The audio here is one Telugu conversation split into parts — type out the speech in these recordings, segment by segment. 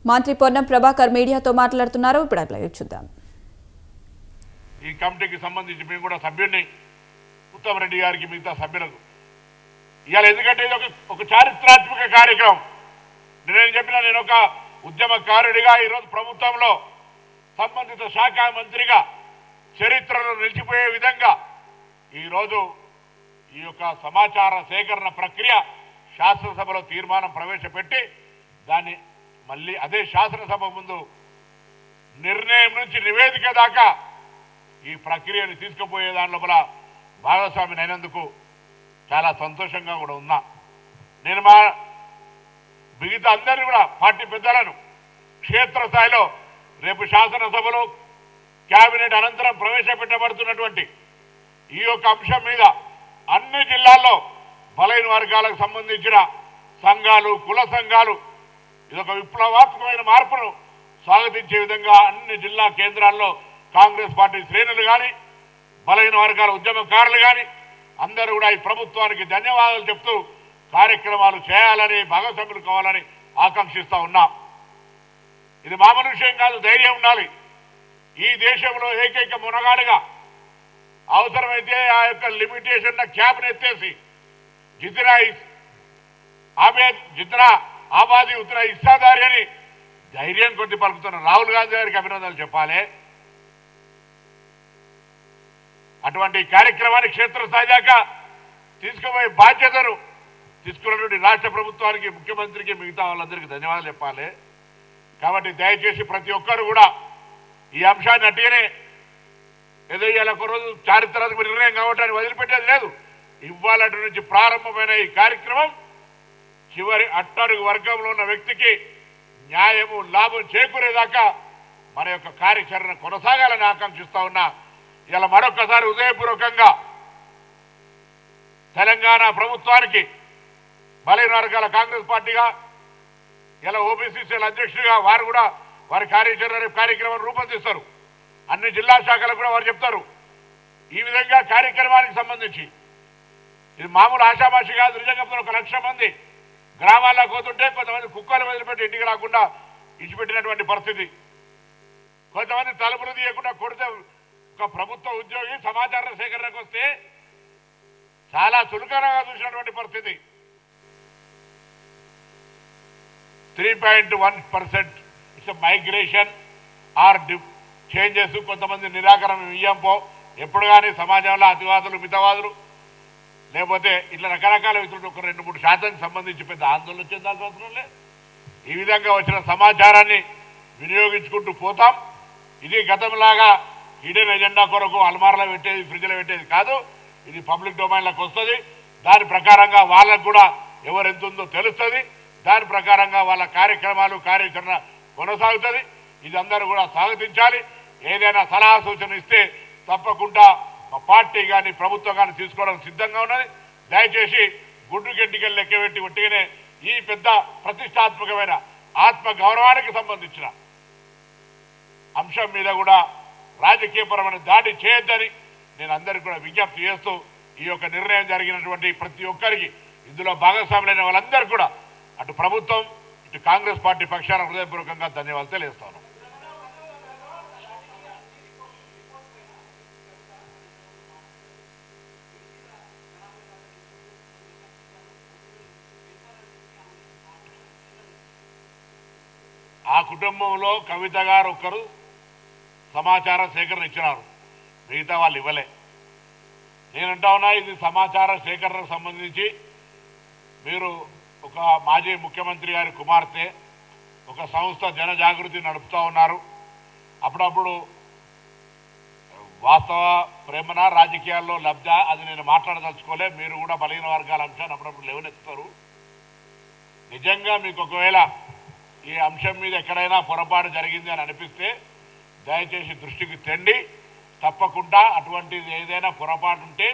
మంత్రి పొన్నం ప్రభాకర్ మీడియాతో మాట్లాడుతున్నారు. ఇప్పుడు లైవ్ చూద్దాం. ఈ కమిటీకి సంబంధించి మేము కూడా సభ్యుడిని ఉత్తమ్ రెడ్డి గారికి మిగతా సభ్యులకు ఇవాళ ఎందుకంటే ఇది ఒక చారిత్రాత్మక కార్యక్రమం. నేను చెప్పిన నేను ఒక ఉద్యమకారుడిగా ఈరోజు ప్రభుత్వంలో సంబంధిత శాఖ మంత్రిగా చరిత్రలో నిలిచిపోయే విధంగా ఈరోజు ఈ యొక్క సమాచార సేకరణ ప్రక్రియ శాసనసభలో తీర్మానం ప్రవేశపెట్టి దాన్ని మళ్ళీ అదే శాసనసభ ముందు నిర్ణయం నుంచి నివేదిక దాకా ఈ ప్రక్రియను తీసుకుపోయే దాని లోపల భాగస్వామిని అయినందుకు చాలా సంతోషంగా కూడా ఉన్నా. నేను మా మిగతా అందరినీ కూడా పార్టీ పెద్దలను క్షేత్రస్థాయిలో రేపు శాసనసభలో కేబినెట్ అనంతరం ప్రవేశపెట్టబడుతున్నటువంటి ఈ యొక్క అంశం మీద అన్ని జిల్లాల్లో బలైన వర్గాలకు సంబంధించిన సంఘాలు, కుల సంఘాలు ఇదొక విప్లవాత్మకమైన మార్పును స్వాగతించే విధంగా అన్ని జిల్లా కేంద్రాల్లో కాంగ్రెస్ పార్టీ శ్రేణులు కానీ బలైన వర్గాల ఉద్యమకారులు కానీ అందరూ కూడా ఈ ప్రభుత్వానికి ధన్యవాదాలు చెప్తూ కార్యక్రమాలు చేయాలని భాగస్వాములు కావాలని ఆకాంక్షిస్తూ ఉన్నాం. ఇది మామూలు విషయం కాదు, ధైర్యం ఉండాలి. ఈ దేశంలో ఏకైక మునగాడుగా అవసరమైతే ఆ యొక్క లిమిటేషన్ క్యాబ్ని ఎత్తేసి జితనా ఆబాదీ ఉత్తర ఇస్తాదారి అని ధైర్యం కొద్ది పలుకుతున్న రాహుల్ గాంధీ గారికి అభినందనలు చెప్పాలి. అటువంటి కార్యక్రమాన్ని క్షేత్రస్థాయి దాకా తీసుకుపోయే బాధ్యతను తీసుకున్నటువంటి రాష్ట్ర ప్రభుత్వానికి, ముఖ్యమంత్రికి, మిగతా వాళ్ళందరికీ ధన్యవాదాలు చెప్పాలి. కాబట్టి దయచేసి ప్రతి ఒక్కరు కూడా ఈ అంశాన్ని అట్టిగానే ఏదో ఇవాళ ఒక రోజు చారిత్రాత్మక నిర్ణయం కావటాన్ని వదిలిపెట్టేది లేదు. ఇవ్వాలటి నుంచి ప్రారంభమైన ఈ కార్యక్రమం చివరి అట్టడుగు వర్గంలో ఉన్న వ్యక్తికి న్యాయము, లాభం చేకూరేదాకా మన యొక్క కార్యాచరణ కొనసాగాలని ఆకాంక్షిస్తా ఉన్నా. ఇలా మరొకసారి హృదయపూర్వకంగా తెలంగాణ ప్రభుత్వానికి బలైన వర్గాల కాంగ్రెస్ పార్టీగా ఇలా ఓబీసీసీల అధ్యక్షుడిగా వారు కూడా వారి కార్యాచరణ కార్యక్రమం రూపొందిస్తారు. అన్ని జిల్లా శాఖలకు కూడా వారు చెప్తారు. ఈ విధంగా కార్యక్రమానికి సంబంధించి ఇది మామూలు ఆషామాషి కాదు. నిజంగా 1,00,000 మంది గ్రామాల్లోకి పోతుంటే కొంతమంది కుక్కలు వదిలిపెట్టి ఇంటికి రాకుండా ఇచ్చిపెట్టినటువంటి పరిస్థితి, కొంతమంది తలుపులు తీయకుండా కొడితే ఒక ప్రభుత్వ ఉద్యోగి సమాచార సేకరణకు వస్తే చాలా చులకనగా చూసినటువంటి పరిస్థితి. 3.1% ఇట్స్ మైగ్రేషన్ ఆర్ చేంజెస్. కొంతమంది నిరాకరణ ఇయ్యంపో ఎప్పుడు కానీ సమాజంలో అతివాదులు, మితవాదులు లేకపోతే ఇట్లా రకరకాల వ్యక్తులు ఒక 2-3% సంబంధించి పెద్ద ఆందోళన చెందాల్సిన అవసరం లేదు. ఈ విధంగా వచ్చిన సమాచారాన్ని వినియోగించుకుంటూ పోతాం. ఇది గతంలాగా హిడెన్ ఎజెండా కొరకు అల్మార్లో పెట్టేది, ఫ్రిడ్జ్లో పెట్టేది కాదు. ఇది పబ్లిక్ డొమైన్లోకి వస్తుంది. దాని ప్రకారంగా వాళ్ళకు కూడా ఎవరు ఎంత ఉందో తెలుస్తుంది. దాని ప్రకారంగా వాళ్ళ కార్యక్రమాలు, కార్యాచరణ కొనసాగుతుంది. ఇది అందరూ కూడా స్వాగతించాలి. ఏదైనా సలహా సూచన ఇస్తే తప్పకుండా మా పార్టీ కానీ ప్రభుత్వం కానీ తీసుకోవడానికి సిద్ధంగా ఉన్నది. దయచేసి గుడ్డు గెంటికలు లెక్కబెట్టి ఒట్టిగానే ఈ పెద్ద ప్రతిష్టాత్మకమైన ఆత్మ గౌరవానికి సంబంధించిన అంశం మీద కూడా రాజకీయపరమైన దాడి చేయొద్దని నేను అందరికీ కూడా విజ్ఞప్తి చేస్తూ ఈ యొక్క నిర్ణయం జరిగినటువంటి ప్రతి ఒక్కరికి, ఇందులో భాగస్వాములైన వాళ్ళందరూ కూడా అటు ప్రభుత్వం, ఇటు కాంగ్రెస్ పార్టీ పక్షాన హృదయపూర్వకంగా ధన్యవాదాలు తెలియజేస్తాను. ఆ కుటుంబంలో కవిత గారు ఒక్కరు సమాచార సేకరణ ఇచ్చినారు, మిగతా వాళ్ళు ఇవ్వలే. నేనంటా ఉన్నా ఇది సమాచార సేకరణకు సంబంధించి మీరు ఒక మాజీ ముఖ్యమంత్రి గారి కుమార్తె ఒక సంస్థ జనజాగృతి నడుపుతూ ఉన్నారు. అప్పుడప్పుడు వాస్తవ ప్రేమన రాజకీయాల్లో లబ్ధ అది నేను మాట్లాడదలుచుకోలే. మీరు కూడా బలహీన వర్గాల అంశాన్ని అప్పుడప్పుడు లేవనెత్తుతారు. నిజంగా మీకు ఒకవేళ ఈ అంశం మీద ఎక్కడైనా పొరపాటు జరిగింది అని అనిపిస్తే దయచేసి దృష్టికి తెండి. తప్పకుండా అటువంటిది ఏదైనా పొరపాటు ఉంటే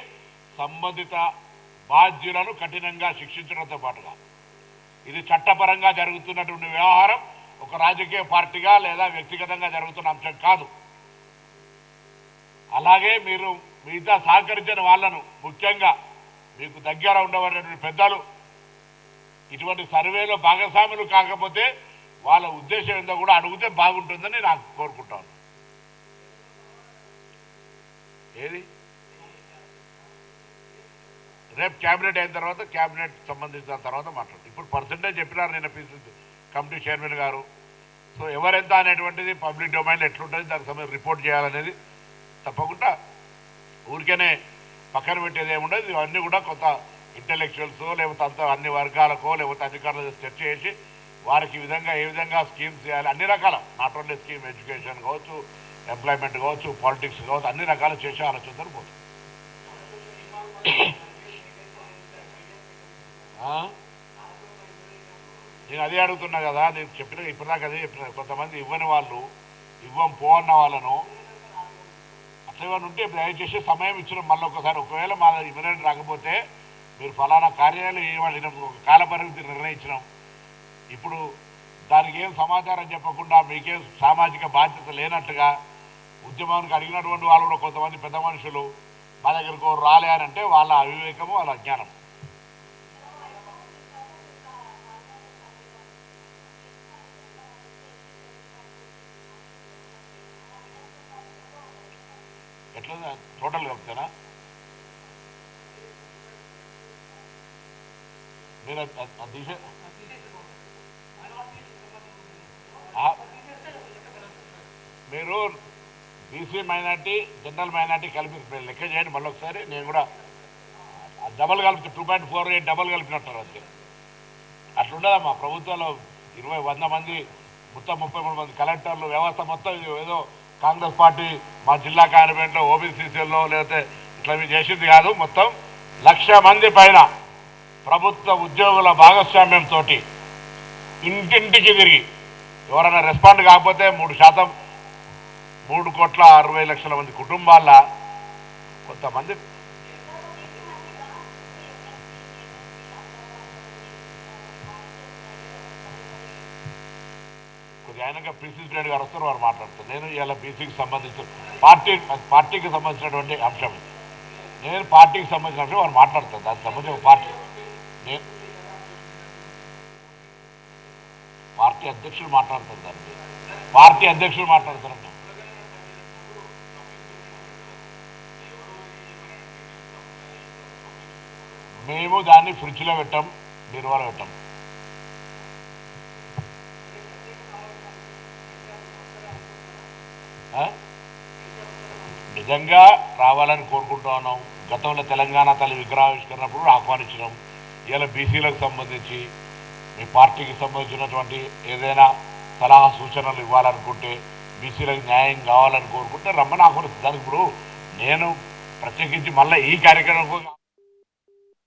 సంబంధిత బాధ్యులను కఠినంగా శిక్షించడంతో పాటుగా ఇది చట్టపరంగా జరుగుతున్నటువంటి వ్యవహారం ఒక రాజకీయ పార్టీగా లేదా వ్యక్తిగతంగా జరుగుతున్న అంశం కాదు. అలాగే మీరు మిగతా సహకరించిన వాళ్ళను, ముఖ్యంగా మీకు దగ్గర ఉండవలసినటువంటి పెద్దలు ఇటువంటి సర్వేలో భాగస్వాములు కాకపోతే వాళ్ళ ఉద్దేశం ఏందో కూడా అడిగితే బాగుంటుందని నాకు కోరుకుంటాను. ఏది రేపు క్యాబినెట్ అయిన తర్వాత క్యాబినెట్ సంబంధించిన తర్వాత మాట్లాడు. ఇప్పుడు పర్సంటేజ్ చెప్పినారు నిన్న పీసీ కమిటీ చైర్మన్ గారు. సో ఎవరెంత అనేటువంటిది పబ్లిక్ డొమైన్లో ఎట్లుంటుంది దానికి సంబంధించి రిపోర్ట్ చేయాలనేది తప్పకుండా ఊరికేనే పక్కన పెట్టేది ఏముండదు. ఇవన్నీ కూడా కొంత ఇంటెలెక్చువల్స్ లేకపోతే అంత అన్ని వర్గాలకో లేకపోతే అధికారులతో చర్చ చేసి వారికి ఏ విధంగా స్కీమ్స్ చేయాలి అన్ని రకాల నాట్ ఓన్లీ స్కీమ్ ఎడ్యుకేషన్ కావచ్చు, ఎంప్లాయ్మెంట్ కావచ్చు, పాలిటిక్స్ కావచ్చు, అన్ని రకాలు చేసే ఆలోచనతో పోతుంది. నేను అదే అడుగుతున్నా కదా, నేను చెప్పిన ఇప్పటిదాకా అదే చెప్పిన. కొంతమంది ఇవ్వని వాళ్ళు పో అన్న వాళ్ళను అట్లా ఏమైనా ఉంటే దయచేసి సమయం ఇచ్చిన మళ్ళీ ఒకసారి ఒకవేళ మా ఇమ్మీడియట్ రాకపోతే మీరు ఫలానా కార్యాలయం ఇవ్వాలి ఒక కాల పరిమితి నిర్ణయించినాం. ఇప్పుడు దానికి ఏం సమాచారం చెప్పకుండా మీకేం సామాజిక బాధ్యత లేనట్టుగా ఉద్యమానికి అడిగినటువంటి వాళ్ళు కూడా కొంతమంది పెద్ద మనుషులు మా దగ్గరకు రాలే అని అంటే వాళ్ళ అవివేకము వాళ్ళ అజ్ఞానం. ఎట్లా టోటల్ కలిపితేనా మీరు తీసే మీరు బీసీ మైనార్టీ జనరల్ మైనార్టీ కలిపి లెక్క చేయండి మళ్ళీ ఒకసారి. నేను కూడా డబల్ కలిపి 2.48 డబల్ కలిపినట్టారు అంతే. అట్లుండదమ్మా ప్రభుత్వంలో 100 మంది మొత్తం 33 మంది కలెక్టర్లు వ్యవస్థ మొత్తం ఏదో కాంగ్రెస్ పార్టీ మా జిల్లా క్యాబినెట్లో ఓబీసీసీలో లేకపోతే ఇట్లా చేసింది కాదు. మొత్తం 1,00,000 మంది పైన ప్రభుత్వ ఉద్యోగుల భాగస్వామ్యంతో ఇంటింటికి తిరిగి ఎవరైనా రెస్పాండ్ కాకపోతే 3% 3,60,00,000 మంది కుటుంబాల కొంతమంది ఆయనగా పీసీ రెడ్డి గారు వస్తారు, వారు మాట్లాడతారు. నేను ఇలా బీసీకి సంబంధించిన పార్టీకి సంబంధించినటువంటి అంశం, నేను పార్టీకి సంబంధించిన వారు మాట్లాడతాను. దానికి సంబంధించిన నేను పార్టీ అధ్యక్షులు మాట్లాడతారు. దానికి పార్టీ అధ్యక్షులు మాట్లాడతారంట. మేము దాన్ని ఫ్రిడ్జ్లో పెట్టాం, బీరువాలో పెట్టాం. నిజంగా రావాలని కోరుకుంటూ ఉన్నాం. గతంలో తెలంగాణ తల్లి విగ్రహావిష్కరణప్పుడు ఆహ్వానించినాం. ఇలా బీసీలకు సంబంధించి మీ పార్టీకి సంబంధించినటువంటి ఏదైనా సలహా సూచనలు ఇవ్వాలనుకుంటే, బీసీలకు న్యాయం కావాలని కోరుకుంటే రమ్మని ఆహ్వానిస్తుంది. దానికి ఇప్పుడు నేను ప్రత్యేకించి మళ్ళీ ఈ కార్యక్రమం